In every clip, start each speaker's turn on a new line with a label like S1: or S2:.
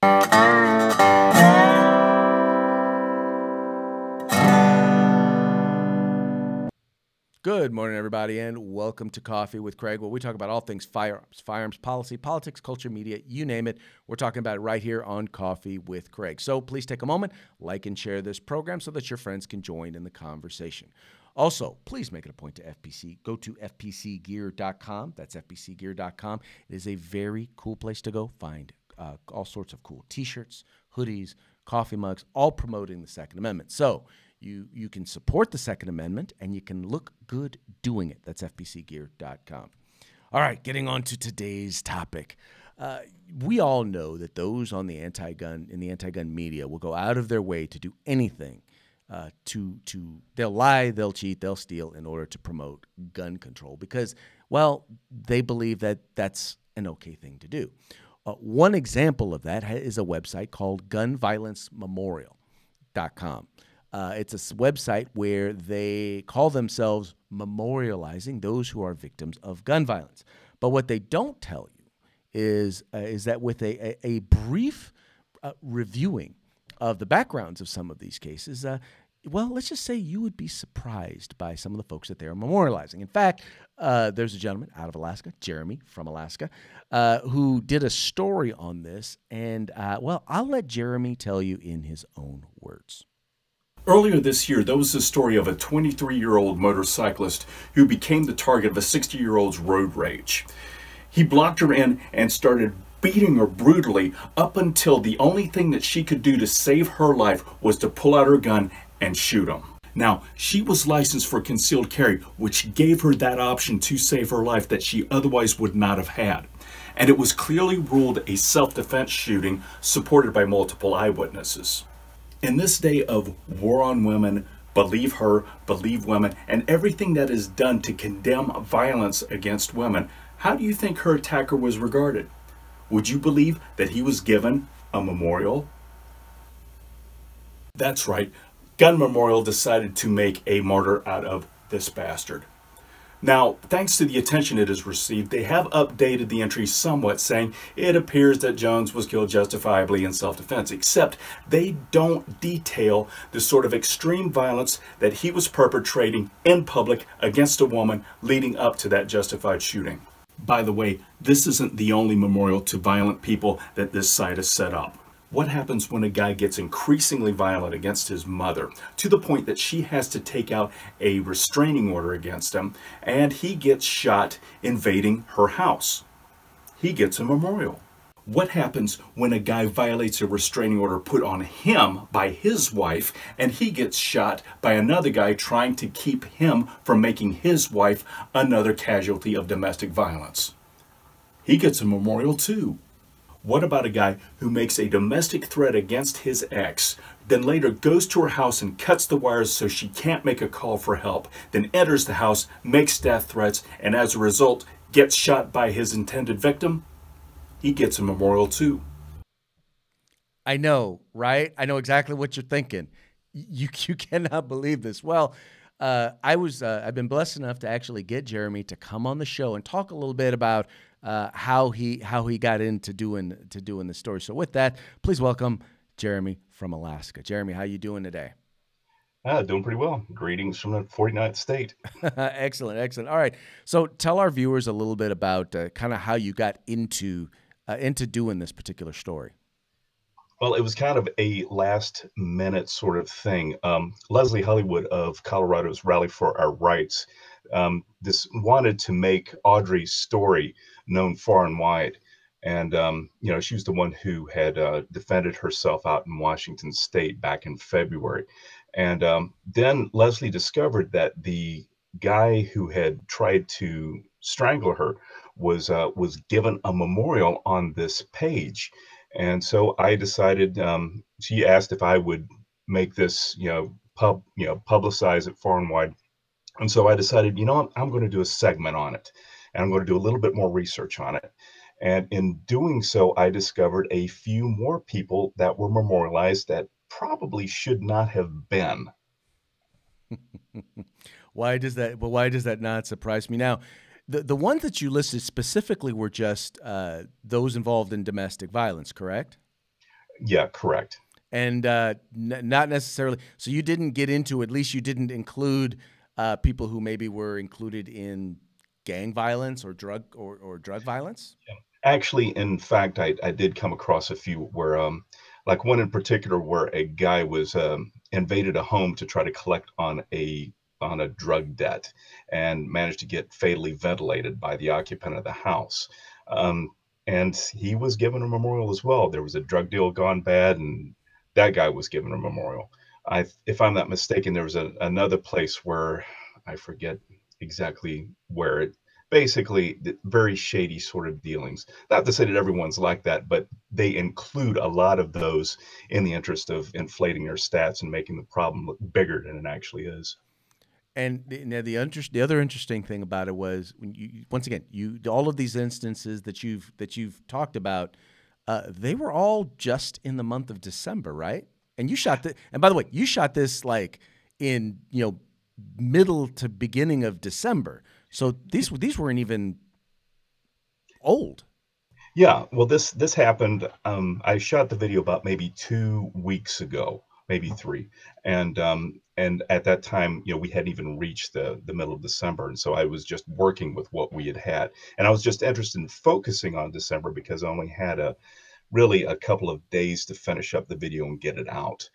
S1: Good morning, everybody, and welcome to Coffee with Craig, where we talk about all things firearms policy, politics, culture, media, you name it. We're talking about it right here on Coffee with Craig. So please take a moment, like and share this program so that your friends can join in the conversation. Also, please make it a point to FPC. Go to fpcgear.com. That's fpcgear.com. It is a very cool place to go find all sorts of cool T-shirts, hoodies, coffee mugs, all promoting the Second Amendment. So you can support the Second Amendment, and you can look good doing it. That's fpcgear.com. All right, getting on to today's topic. We all know that those on the anti-gun media will go out of their way to do anything. They'll lie, they'll cheat, they'll steal in order to promote gun control because, well, they believe that that's an okay thing to do. One example of that is a website called gunviolencememorial.com. It's a website where they call themselves memorializing those who are victims of gun violence. But what they don't tell you is that with a brief reviewing of the backgrounds of some of these cases, well, let's just say you would be surprised by some of the folks that they are memorializing. In fact, there's a gentleman out of Alaska, Jeremy from Alaska, who did a story on this. And, well, I'll let Jeremy tell you in his own words.
S2: Earlier this year, there was the story of a 23-year-old motorcyclist who became the target of a 60-year-old's road rage. He blocked her in and started beating her brutally up until the only thing that she could do to save her life was to pull out her gun and shoot him. Now, she was licensed for concealed carry, which gave her that option to save her life that she otherwise would not have had. And it was clearly ruled a self-defense shooting supported by multiple eyewitnesses. In this day of war on women, believe her, believe women, and everything that is done to condemn violence against women, how do you think her attacker was regarded? Would you believe that he was given a memorial? That's right, Gun Memorial decided to make a martyr out of this bastard. Now, thanks to the attention it has received, they have updated the entry somewhat, saying it appears that Jones was killed justifiably in self-defense, except they don't detail the sort of extreme violence that he was perpetrating in public against a woman leading up to that justified shooting. By the way, this isn't the only memorial to violent people that this site has set up. What happens when a guy gets increasingly violent against his mother to the point that she has to take out a restraining order against him and he gets shot invading her house? He gets a memorial. What happens when a guy violates a restraining order put on him by his wife and he gets shot by another guy trying to keep him from making his wife another casualty of domestic violence? He gets a memorial too. What about a guy who makes a domestic threat against his ex, then later goes to her house and cuts the wires so she can't make a call for help, then enters the house, makes death threats, and as a result gets shot by his intended victim? He gets a memorial too.
S1: I know, right? I know exactly what you're thinking. You cannot believe this. Well, I've been blessed enough to actually get Jeremy to come on the show and talk a little bit about how he got into doing the story. So with that, please welcome Jeremy from Alaska. Jeremy, how you doing today?
S3: Doing pretty well. Greetings from the 49th state.
S1: Excellent, excellent. All right. So tell our viewers a little bit about kind of how you got into doing this particular story.
S3: Well, it was kind of a last minute sort of thing. Leslie Hollywood of Colorado's Rally for Our Rights this wanted to make Audrey's story known far and wide. And, she was the one who had defended herself out in Washington State back in February. And then Leslie discovered that the guy who had tried to strangle her was given a memorial on this page. And so I decided, she asked if I would make this, publicize it far and wide. And so I decided, I'm going to do a segment on it, and I'm going to do a little bit more research on it. And in doing so, I discovered a few more people that were memorialized that probably should not have been.
S1: Why does that not surprise me? Now, the ones that you listed specifically were just those involved in domestic violence, correct?
S3: Yeah, correct.
S1: And not necessarily. So you didn't get into, at least you didn't include people who maybe were included in gang violence or drug violence.
S3: Actually, in fact, I did come across a few where, like one in particular, where a guy was invaded a home to try to collect on a drug debt, and managed to get fatally ventilated by the occupant of the house. Um, and he was given a memorial as well. There was a drug deal gone bad, and that guy was given a memorial. If I'm not mistaken, there was another place where I forget exactly where it basically very shady sort of dealings. Not to say that everyone's like that, but they include a lot of those in the interest of inflating their stats and making the problem look bigger than it actually is.
S1: And now the other interesting thing about it was when you, once again, you, all of these instances that you've talked about, they were all just in the month of December, right? And you shot the, and by the way, you shot this like in, middle to beginning of December. So these weren't even old.
S3: Yeah, well, this happened. I shot the video about maybe 2 weeks ago, maybe three, and at that time, we hadn't even reached the middle of December, and so I was just working with what we had, and I was just interested in focusing on December because I only had a couple of days to finish up the video and get it out,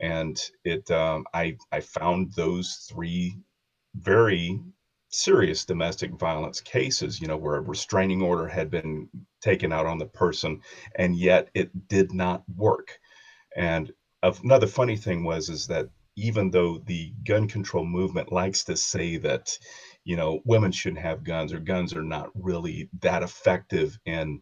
S3: and I found those three very serious domestic violence cases, where a restraining order had been taken out on the person, and yet it did not work. And another funny thing was is that even though the gun control movement likes to say that, women shouldn't have guns, or guns are not really that effective in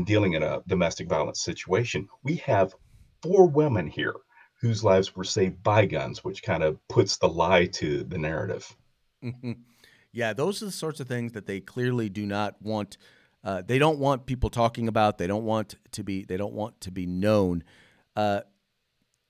S3: dealing in a domestic violence situation, we have four women here whose lives were saved by guns, which kind of puts the lie to the narrative.
S1: Yeah, those are the sorts of things that they clearly do not want. They don't want people talking about. They don't want to be. They don't want to be known. Uh,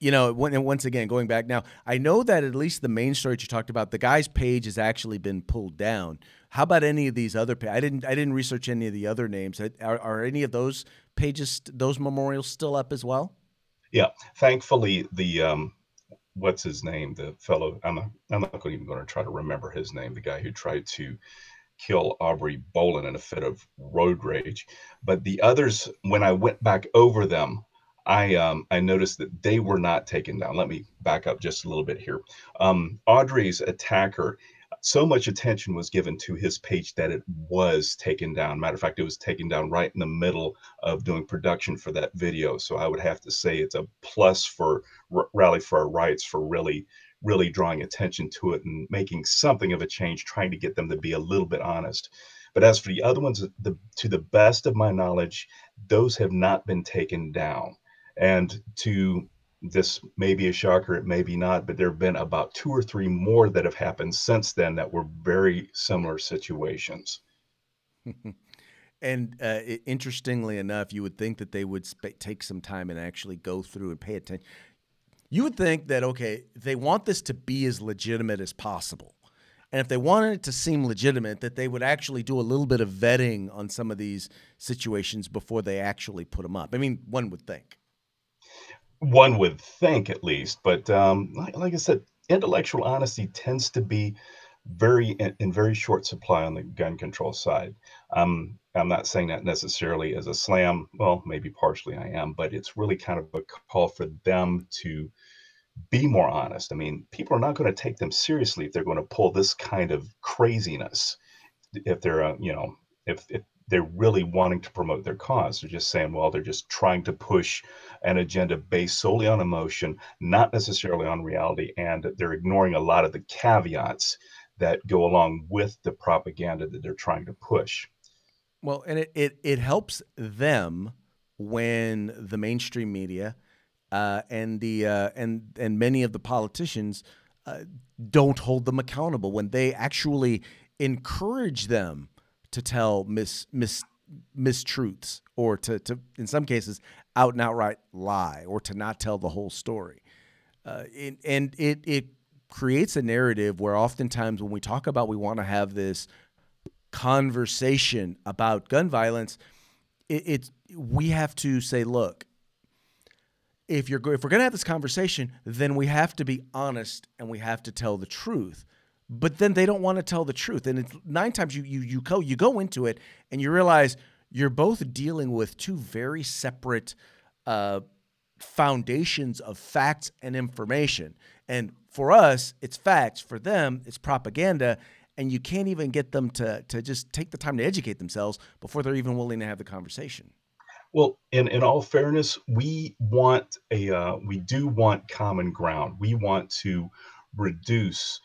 S1: and once again, going back now, I know that at least the main story that you talked about, the guy's page has actually been pulled down. How about any of these other? I didn't research any of the other names. Are any of those pages, those memorials, still up as well?
S3: Yeah, thankfully, the what's his name? The fellow, I'm not even going to try to remember his name. The guy who tried to kill Aubrey Bolin in a fit of road rage. But the others, when I went back over them, I noticed that they were not taken down. Let me back up just a little bit here. Audrey's attacker, so much attention was given to his page that it was taken down. Matter of fact, it was taken down right in the middle of doing production for that video. So I would have to say it's a plus for Rally for Our Rights for really drawing attention to it and making something of a change, trying to get them to be a little bit honest. But as for the other ones, to the best of my knowledge, those have not been taken down. And to this may be a shocker, it may be not, but there have been about two or three more that have happened since then that were very similar situations.
S1: And interestingly enough, you would think that they would take some time and actually go through and pay attention. You would think that, okay, they want this to be as legitimate as possible. And if they wanted it to seem legitimate, that they would actually do a little bit of vetting on some of these situations before they actually put them up. I mean, one would think.
S3: One would think, at least, but like I said, intellectual honesty tends to be in very short supply on the gun control side. I'm not saying that necessarily as a slam. Well, maybe partially I am, but it's really kind of a call for them to be more honest. I mean, people are not going to take them seriously if they're going to pull this kind of craziness. If they're, if they're really wanting to promote their cause, they're just saying, well, they're just trying to push an agenda based solely on emotion, not necessarily on reality, and they're ignoring a lot of the caveats that go along with the propaganda that they're trying to push.
S1: Well, and it helps them when the mainstream media and many of the politicians don't hold them accountable, when they actually encourage them to tell mistruths, or to in some cases out and outright lie, or to not tell the whole story. It creates a narrative where oftentimes when we talk about, we want to have this conversation about gun violence, we have to say, look, if we're going to have this conversation, then we have to be honest and we have to tell the truth. But then they don't want to tell the truth, and it's 9 times you go into it and you realize you're both dealing with two very separate foundations of facts and information. And for us, it's facts. For them, it's propaganda. And you can't even get them to just take the time to educate themselves before they're even willing to have the conversation.
S3: Well, in all fairness, we do want common ground. We want to reduce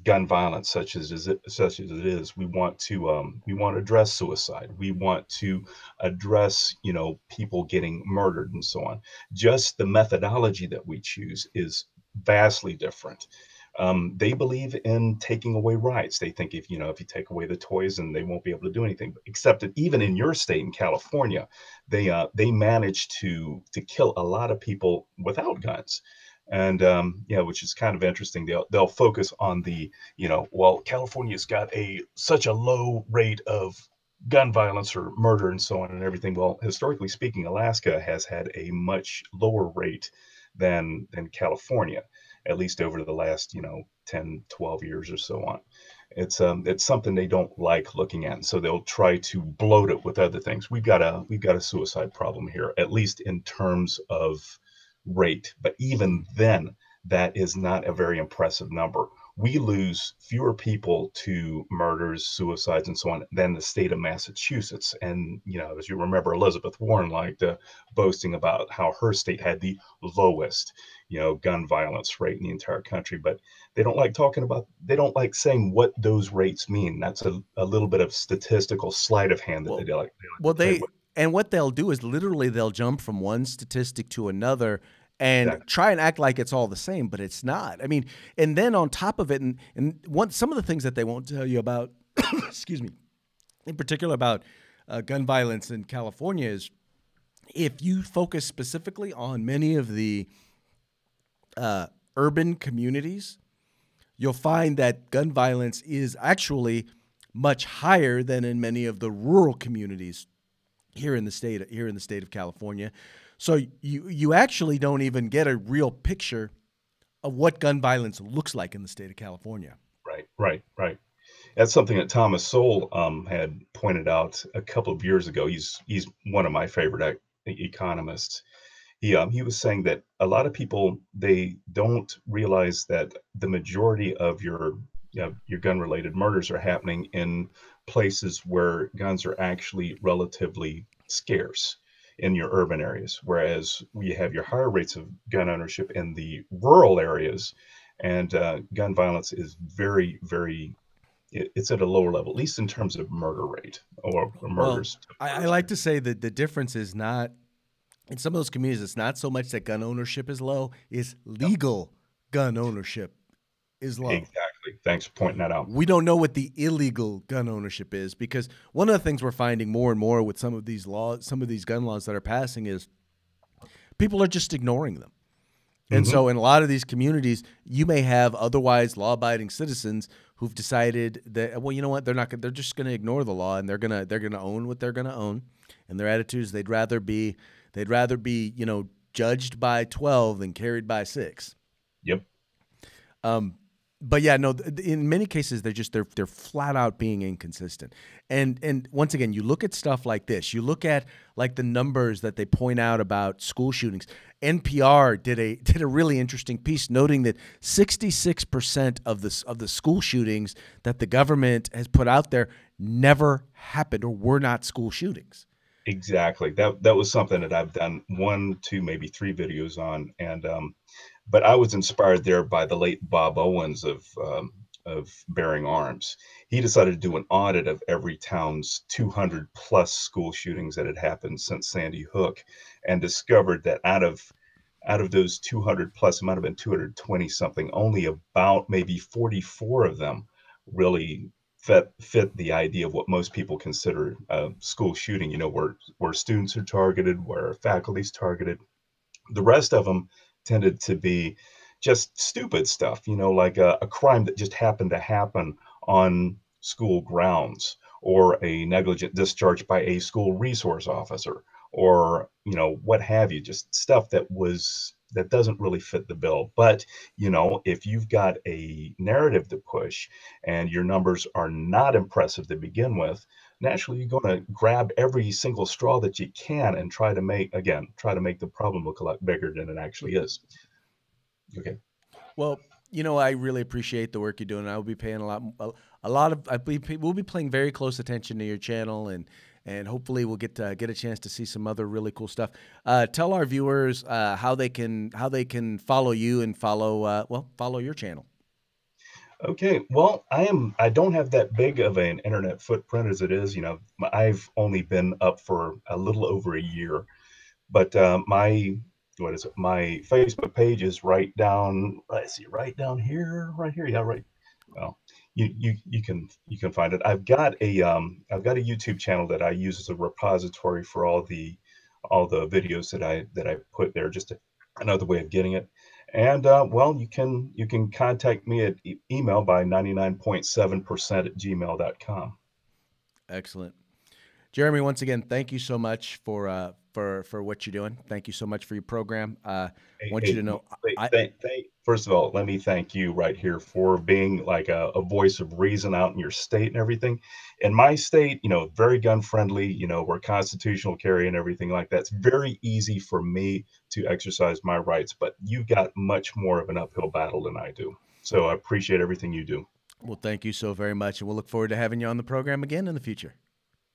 S3: gun violence, such as it is. We want to address suicide. We want to address people getting murdered and so on. Just the methodology that we choose is vastly different. They believe in taking away rights. They think if you take away the toys, and they won't be able to do anything. Except that even in your state, in California, they managed to kill a lot of people without guns. And yeah, which is kind of interesting. They'll focus on well, California's got such a low rate of gun violence or murder and so on and everything. Well, historically speaking, Alaska has had a much lower rate than California, at least over the last 10, 12 years or so on. It's something they don't like looking at, and so they'll try to bloat it with other things. We've got a suicide problem here, at least in terms of rate. But even then, that is not a very impressive number. We lose fewer people to murders, suicides, and so on than the state of Massachusetts. And, as you remember, Elizabeth Warren liked boasting about how her state had the lowest, gun violence rate in the entire country. But they don't like saying what those rates mean. That's a little bit of statistical sleight of hand that they like
S1: Well,
S3: to play with.
S1: and what they'll do is literally they'll jump from one statistic to another and
S3: Exactly.
S1: try and act like it's all the same, but it's not. I mean, and then on top of it, some of the things that they won't tell you about, excuse me, in particular about gun violence in California is if you focus specifically on many of the urban communities, you'll find that gun violence is actually much higher than in many of the rural communities here in the state of California. So you actually don't even get a real picture of what gun violence looks like in the state of California.
S3: Right. That's something that Thomas Sowell had pointed out a couple of years ago. He's one of my favorite economists. He was saying that a lot of people, they don't realize that the majority of your gun-related murders are happening in places where guns are actually relatively scarce in your urban areas, whereas we have your higher rates of gun ownership in the rural areas, and gun violence is very, very, it's at a lower level, at least in terms of murder rate or
S1: Well,
S3: murders.
S1: I like to say that the difference is not in some of those communities. It's not so much that gun ownership is low; it's legal gun ownership is low.
S3: Exactly. Thanks for pointing that out.
S1: We don't know what the illegal gun ownership is because one of the things we're finding more and more with some of these gun laws that are passing is people are just ignoring them. And
S3: Hmm.
S1: so in a lot of these communities, you may have otherwise law-abiding citizens who've decided that, well, you know what, they're just going to ignore the law and they're going to own what they're going to own. And their attitude is they'd rather be, judged by 12 than carried by 6.
S3: Yep.
S1: But yeah, no. In many cases, they're flat out being inconsistent. And once again, you look at stuff like this. You look at like the numbers that they point out about school shootings. NPR did a really interesting piece noting that 66% of the school shootings that the government has put out there never happened or were not school shootings.
S3: Exactly. That was something that I've done 1, 2, maybe 3 videos on, and but I was inspired there by the late Bob Owens of Bearing Arms. He decided to do an audit of every town's 200 plus school shootings that had happened since Sandy Hook, and discovered that out of those 200 plus, it might have been 220 something, only about maybe 44 of them really fit the idea of what most people consider school shooting, where students are targeted, where faculty's targeted. The rest of them tended to be just stupid stuff, like a crime that just happened to happen on school grounds, or a negligent discharge by a school resource officer, or you know, what have you, just stuff that doesn't really fit the bill. But, you know, if you've got a narrative to push and your numbers are not impressive to begin with, naturally you're going to grab every single straw that you can and try to make the problem look a lot bigger than it actually is. Okay.
S1: Well, you know, I really appreciate the work you're doing. I will be paying a lot of. We'll be paying very close attention to your channel, and hopefully we'll get a chance to see some other really cool stuff. Tell our viewers how they can follow you and follow your channel.
S3: Okay, well, I don't have that big of an internet footprint as it is. You know, I've only been up for a little over a year, but my what is it? My Facebook page is right down. Let's see, right here. Yeah, right. Well, you can find it. I've got a YouTube channel that I use as a repository for all the videos that I put there. Just another way of getting it. And well, you can contact me at email by 99.7% at gmail.com.
S1: Excellent. Jeremy, once again, thank you so much for what you're doing. Thank you so much for your program. I
S3: Hey,
S1: want you
S3: hey,
S1: to know,
S3: first of all, let me thank you right here for being like a voice of reason out in your state and everything. In my state, you know, very gun friendly, you know, we're constitutional carry and everything like that. It's very easy for me to exercise my rights, but you've got much more of an uphill battle than I do. So I appreciate everything you do.
S1: well, thank you so very much, and we'll look forward to having you on the program again in the future.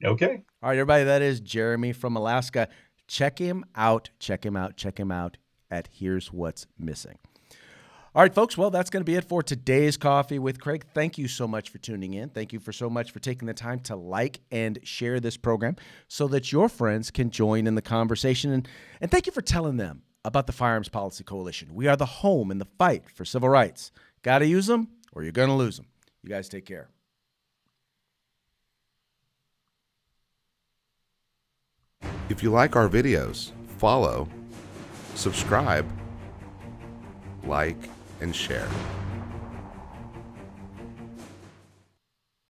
S3: Okay.
S1: All right, everybody, that is Jeremy from Alaska. Check him out. Check him out. Check him out at Here's What's Missing. All right, folks. Well, that's going to be it for today's Coffee with Craig. Thank you so much for tuning in. Thank you so much for taking the time to like and share this program so that your friends can join in the conversation. And thank you for telling them about the Firearms Policy Coalition. We are the home in the fight for civil rights. Got to use them or you're going to lose them. You guys take care.
S4: If you like our videos, follow, subscribe, like, and share.